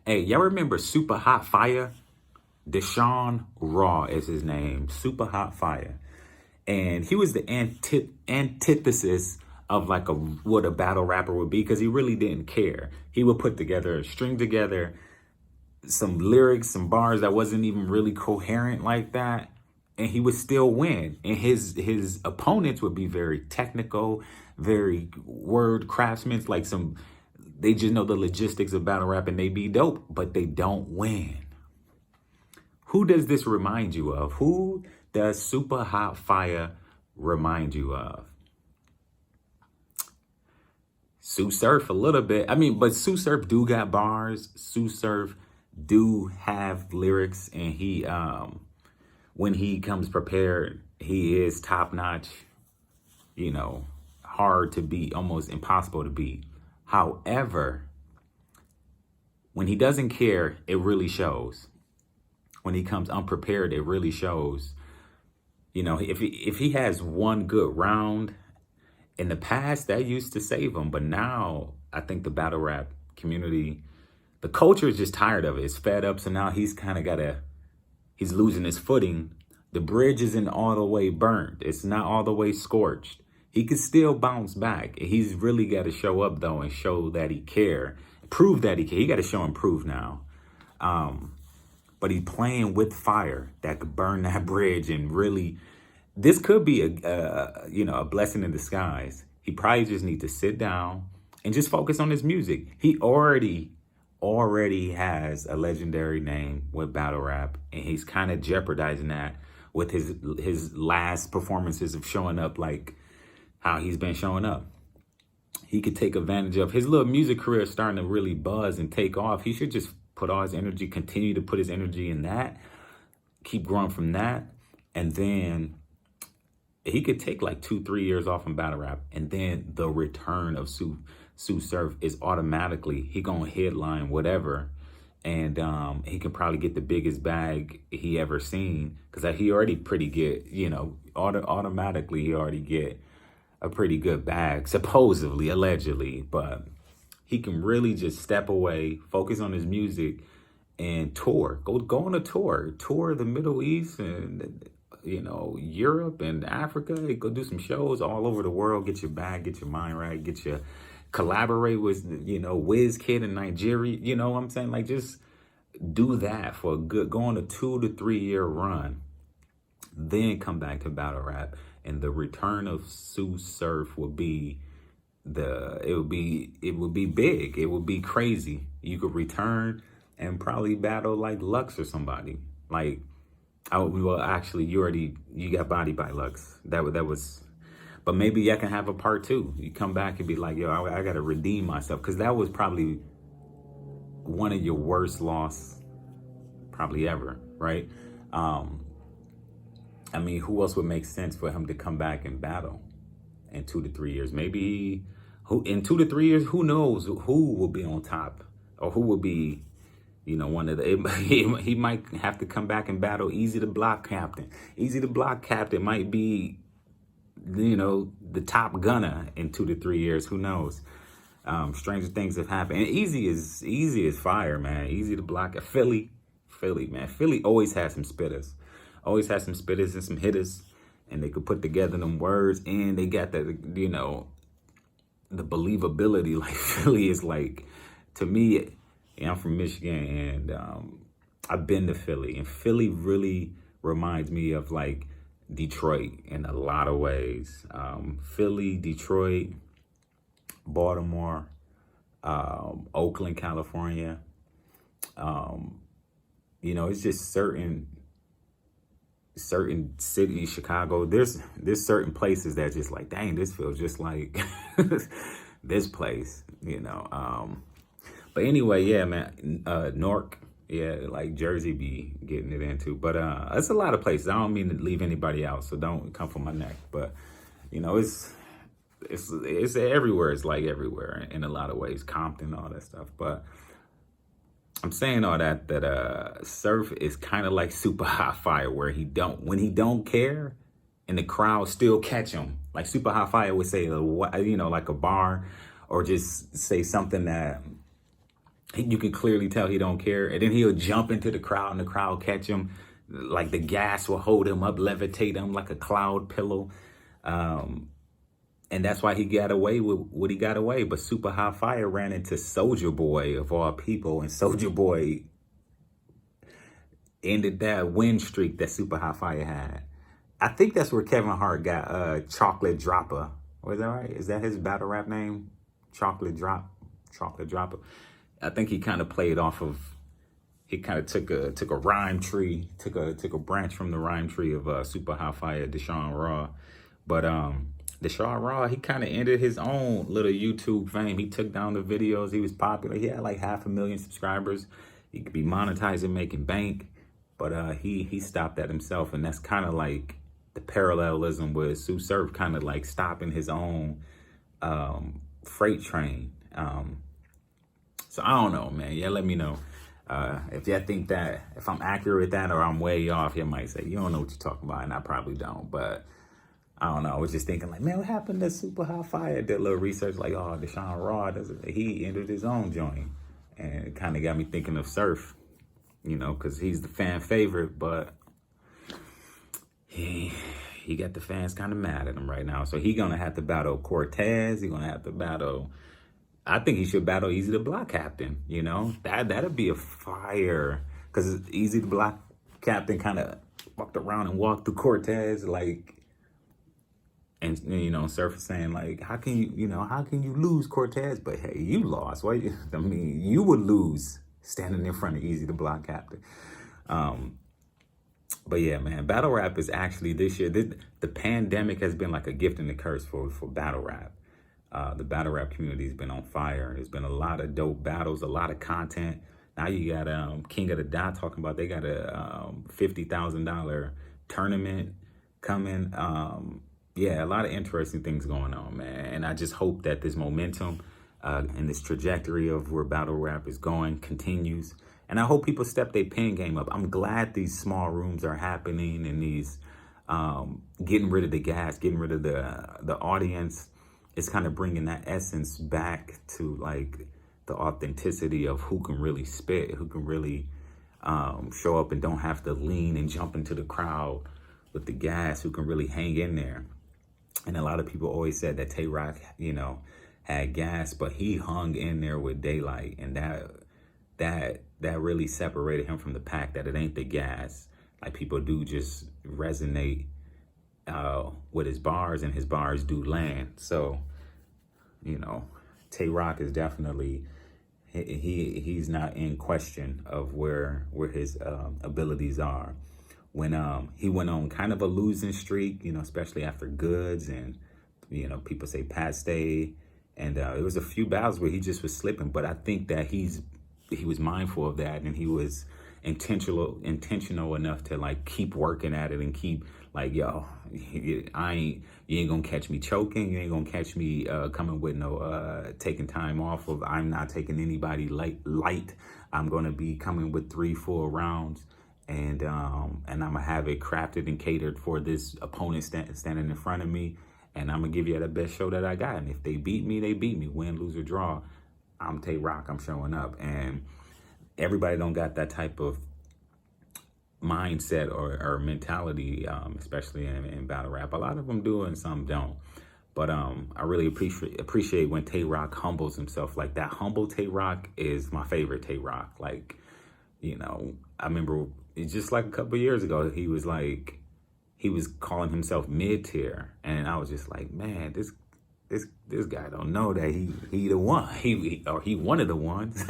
Hey, y'all remember Super Hot Fire? Deshaun Raw is his name. Super Hot Fire. And he was the antithesis of like what a battle rapper would be, because he really didn't care. He would put together, string together some lyrics, some bars that wasn't even really coherent like that, and he would still win. And his opponents would be very technical, very word craftsmen, like some, they just know the logistics of battle rap and they be dope, but they don't win. Who does this remind you of? Who does Super Hot Fire remind you of? Tsu Surf a little bit. I mean, but Tsu Surf do got bars. Tsu Surf do have lyrics, and he when he comes prepared, he is top notch, you know, hard to beat, almost impossible to beat. However, when he doesn't care, it really shows. When he comes unprepared, it really shows. You know, if he has one good round, in the past that used to save him, but now I think the battle rap community, the culture is just tired of it. It's fed up, so now he's kind of he's losing his footing. The bridge isn't all the way burnt. It's not all the way scorched. He could still bounce back. He's really got to show up though and show that he care. Prove that he care. He got to show and prove now. But he's playing with fire that could burn that bridge, and really, this could be a blessing in disguise. He probably just needs to sit down and just focus on his music. He already has a legendary name with battle rap, and he's kind of jeopardizing that with his last performances of showing up like how he's been showing up. He could take advantage of his little music career starting to really buzz and take off. He should just put all his energy, continue to put his energy in that, keep growing from that, and then he could take like 2-3 years off from battle rap, and then the return of Tsu Surf is automatically, he gonna headline whatever, and he can probably get the biggest bag he ever seen, because he already pretty good, you know, automatically he already get a pretty good bag, supposedly, allegedly, but he can really just step away, focus on his music, and tour. Go on a tour the Middle East and, you know, Europe and Africa. Go do some shows all over the world. Get your bag, get your mind right, collaborate with, you know, WizKid in Nigeria. You know what I'm saying? Like, just do that for a good, go on a 2 to 3 year run, then come back to battle rap. And the return of Tsu Surf will be it would be big. It would be crazy. You could return and probably battle like Lux or somebody. Like, well, actually, you got bodied by Lux. That was, but maybe y'all can have a part 2. You come back and be like, yo, I got to redeem myself, because that was probably one of your worst loss probably ever, right? I mean, who else would make sense for him to come back and battle in 2 to 3 years? Maybe in 2 to 3 years, who knows who will be on top, or who will be, you know, one of the, he might have to come back and battle Easy the Block Captain. Easy the Block Captain might be, you know, the top gunner in 2 to 3 years. Who knows? Stranger things have happened. And easy is fire, man. Easy to block. Philly, man. Philly always has some spitters. Always has some spitters and some hitters. And they could put together them words. And they got the, you know, the believability. Like, Philly is like, to me, I'm from Michigan, and I've been to Philly. And Philly really reminds me of like Detroit in a lot of ways. Philly, Detroit, Baltimore, Oakland, California. You know, it's just certain cities, Chicago. There's certain places that just like, dang, this feels just like this place, you know. But anyway, yeah, man, Newark, yeah, like Jersey be getting it into. But it's a lot of places. I don't mean to leave anybody out, so don't come for my neck. But, you know, it's everywhere. It's like everywhere in a lot of ways, Compton, all that stuff. But I'm saying all that Surf is kind of like Super Hot Fire, where when he don't care, and the crowd still catch him. Like Super Hot Fire would say, you know, like a bar, or just say something that You can clearly tell he don't care. And then he'll jump into the crowd and the crowd catch him. Like the gas will hold him up, levitate him like a cloud pillow. And that's why he got away with what he got away. But Super High Fire ran into Soulja Boy of all people. And Soulja Boy ended that win streak that Super High Fire had. I think that's where Kevin Hart got Chocolate Dropper. Was that right? Is that his battle rap name? Chocolate Dropper. I think he kind of played off of, he kind of took a rhyme tree, took a branch from the rhyme tree of Super High Fire, Deshaun Raw. But Deshaun Raw, he kind of ended his own little YouTube fame. He took down the videos. He was popular. He had like 500,000 subscribers. He could be monetizing, making bank. But he stopped that himself. And that's kind of like the parallelism with Tsu Surf kind of like stopping his own freight train. So I don't know, man. Yeah, let me know. If y'all think that, if I'm accurate with that or I'm way off, you might say, you don't know what you're talking about, and I probably don't. But I don't know. I was just thinking like, man, what happened to Super High Fire? I did a little research like, oh, Deshaun Raw, he entered his own joint. And it kind of got me thinking of Surf, you know, because he's the fan favorite, but he got the fans kind of mad at him right now. So he going to have to battle Cortez. He's going to have to battle, I think he should battle Easy the Block Captain, you know? That'd be a fire. Because Easy the Block Captain kind of walked around and walked through Cortez, like, and, you know, Surf is saying, like, how can you lose, Cortez? But, hey, you lost. What? I mean, you would lose standing in front of Easy the Block Captain. But yeah, man, battle rap is actually this year, the pandemic has been like a gift and a curse for battle rap. The battle rap community has been on fire. There's been a lot of dope battles, a lot of content. Now you got King of the Dot talking about they got a $50,000 tournament coming. Yeah, a lot of interesting things going on, man. And I just hope that this momentum and this trajectory of where battle rap is going continues. And I hope people step their pen game up. I'm glad these small rooms are happening and these getting rid of the gas, getting rid of the audience. It's kind of bringing that essence back to like the authenticity of who can really spit, who can really show up and don't have to lean and jump into the crowd with the gas, who can really hang in there. And a lot of people always said that Tay-Rock, you know, had gas, but he hung in there with Daylyt, and that really separated him from the pack, that it ain't the gas. Like, people do just resonate with his bars, and his bars do land. So, you know, Tay-Rock is definitely, he's not in question of where his abilities are. When he went on kind of a losing streak, you know, especially after Goods and, you know, people say Pat Stay, and it was a few battles where he just was slipping. But I think that he was mindful of that, and he was intentional enough to like keep working at it and keep like, yo, you ain't gonna catch me choking, you ain't gonna catch me coming with no taking time off of, I'm not taking anybody light. I'm gonna be coming with 3-4 rounds, and I'm gonna have it crafted and catered for this opponent standing in front of me, and I'm gonna give you the best show that I got. And if they beat me, they beat me, win, lose, or draw. I'm Tay-Rock, I'm showing up. And everybody don't got that type of mindset or mentality, especially in battle rap. A lot of them do and some don't. But I really appreciate when Tay-Rock humbles himself. Like, that humble Tay-Rock is my favorite Tay-Rock. Like, you know, I remember just like a couple of years ago, he was calling himself mid-tier. And I was just like, man, this guy don't know that he the one. He one of the ones.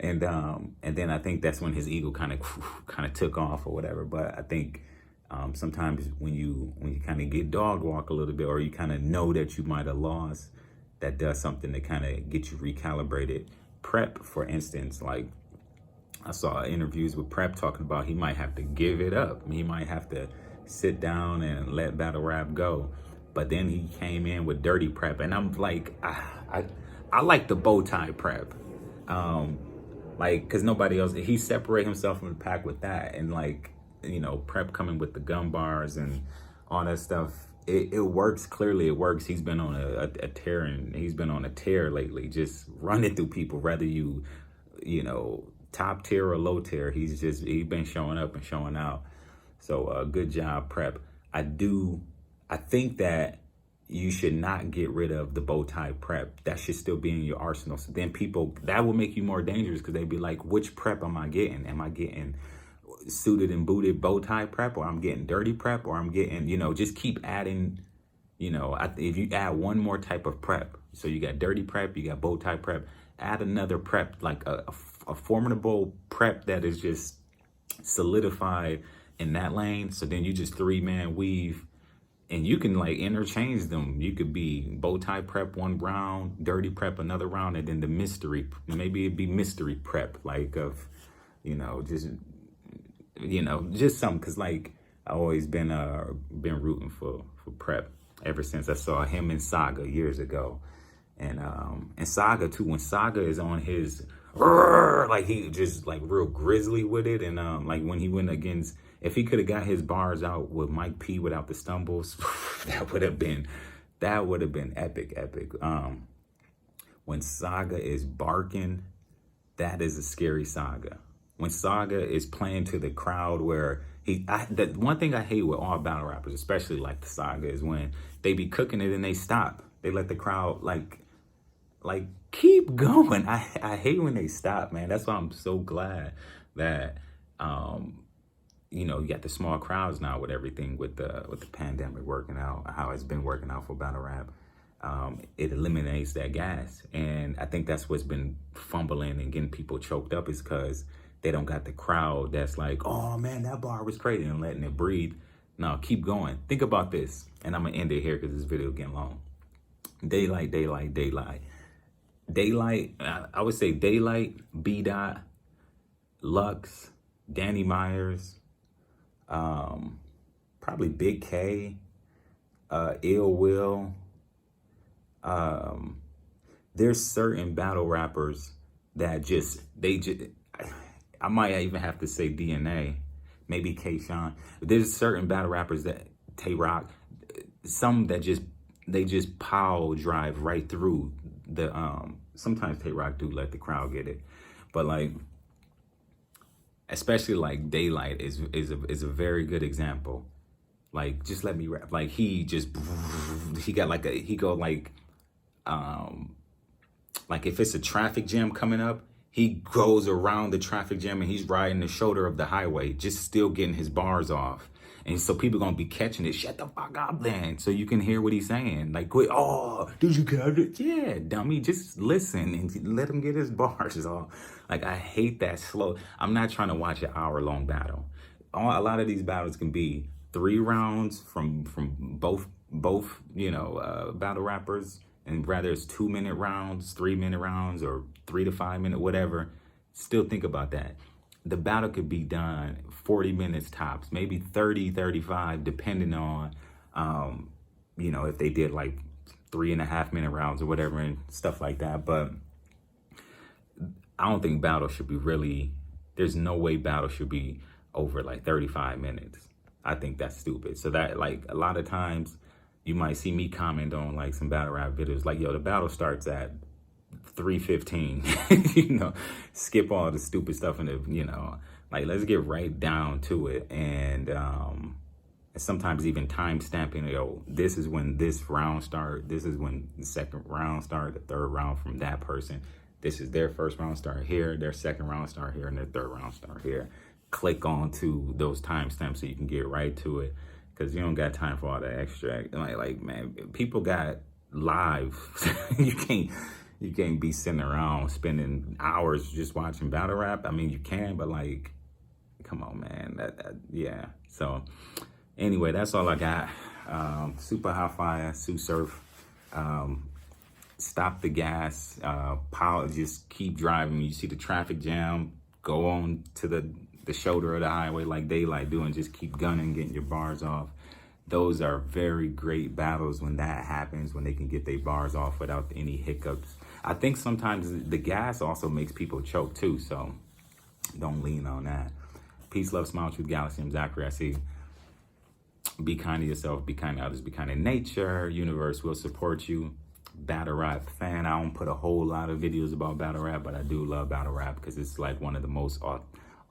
And then I think that's when his ego kind of took off or whatever. But I think sometimes when you kind of get dog walk a little bit, or you kind of know that you might have lost, that does something to kind of get you recalibrated. Prep, for instance, like, I saw interviews with Prep talking about he might have to give it up. He might have to sit down and let battle rap go. But then he came in with Dirty Prep, and I'm like, I like the bow tie Prep. Like, because nobody else, he separated himself from the pack with that. And like, you know, Prep coming with the gun bars and all that stuff, it works. Clearly it works. He's been on a tear, and he's been on a tear lately, just running through people, whether you you know, top tier or low tier. He's been showing up and showing out. So good job, Prep. I think that you should not get rid of the bow tie Prep. That should still be in your arsenal. So then that will make you more dangerous, because they'd be like, which Prep am I getting? Am I getting suited and booted bow tie Prep, or I'm getting dirty Prep, or I'm getting, you know, just keep adding, you know, if you add one more type of Prep, so you got dirty Prep, you got bow tie Prep, add another Prep, like a formidable Prep that is just solidified in that lane. So then you just 3-man weave, and you can like interchange them. You could be bow tie Prep one round, dirty Prep another round, and then the mystery, maybe it'd be mystery Prep, like of, you know, just something. Cause like I always been rooting for Prep ever since I saw him in Saga years ago. And Saga too, when Saga is on his, like he just like real grizzly with it. And like when he went against, if he could have got his bars out with Mike P without the stumbles, that would have been epic. When Saga is barking, that is a scary Saga. When Saga is playing to the crowd, where the one thing I hate with all battle rappers, especially like the Saga, is when they be cooking it and they stop. They let the crowd like keep going. I hate when they stop, man. That's why I'm so glad that you know, you got the small crowds now with everything, with the pandemic working out, how it's been working out for battle rap. It eliminates that gas. And I think that's what's been fumbling and getting people choked up, is because they don't got the crowd that's like, oh man, that bar was crazy, and letting it breathe. No, keep going. Think about this. And I'm gonna end it here because this video getting long. Daylyt. I would say Daylyt, B Dot, Lux, Danny Myers, probably Big K, Ill Will. There's certain battle rappers that I might even have to say DNA, maybe K-Shine. There's certain battle rappers that Tay-Rock, some that they just pile drive right through the, sometimes Tay-Rock do let the crowd get it, but like, especially like Daylyt is a very good example. Like, just let me rap. Like he got like like if it's a traffic jam coming up, he goes around the traffic jam and he's riding the shoulder of the highway, just still getting his bars off. And so people gonna be catching it. Shut the fuck up then, so you can hear what he's saying. Like, quit. Oh, did you catch it? Yeah, dummy. Just listen and let him get his bars off. Like, I hate that slow. I'm not trying to watch an hour-long battle. A lot of these battles can be 3 rounds from both you know, battle rappers, and rather it's 2-minute rounds, 3-minute rounds, or 3 to 5 minute, whatever. Still think about that. The battle could be done 40 minutes tops, maybe 30, 35, depending on, you know, if they did like 3.5-minute rounds or whatever and stuff like that. But I don't think battle should be there's no way battle should be over like 35 minutes. I think that's stupid. So that, like, a lot of times you might see me comment on like some battle rap videos, like, yo, the battle starts at 3:15, you know, skip all the stupid stuff and you know, like, let's get right down to it. And sometimes even time stamping, yo, this is when this round start, this is when the second round start, the third round from that person, this is their first round start here, their second round start here, and their third round start here. Click on to those timestamps so you can get right to it, because you don't got time for all that extra. Like man, people got live. You can't be sitting around spending hours just watching battle rap. I mean, you can, but like, come on, man. Yeah. So anyway, that's all I got. Super hot fire, Tsu Surf. Stop the gas. Just keep driving. You see the traffic jam, go on to the shoulder of the highway like Daylyt do, and just keep gunning, getting your bars off. Those are very great battles when that happens, when they can get their bars off without any hiccups. I think sometimes the gas also makes people choke too, so don't lean on that. Peace, love, smile, truth, galaxy. I'm Zachary. I see. Be kind to yourself, be kind to others, be kind to nature. Universe will support you. battle rap fan. I don't put a whole lot of videos about battle rap, but I do love battle rap because it's like one of the most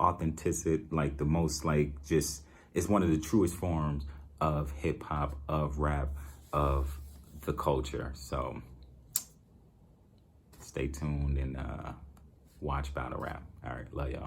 authentic, like the most like just, it's one of the truest forms of hip hop, of rap, of the culture. So stay tuned and watch battle rap. All right, love y'all.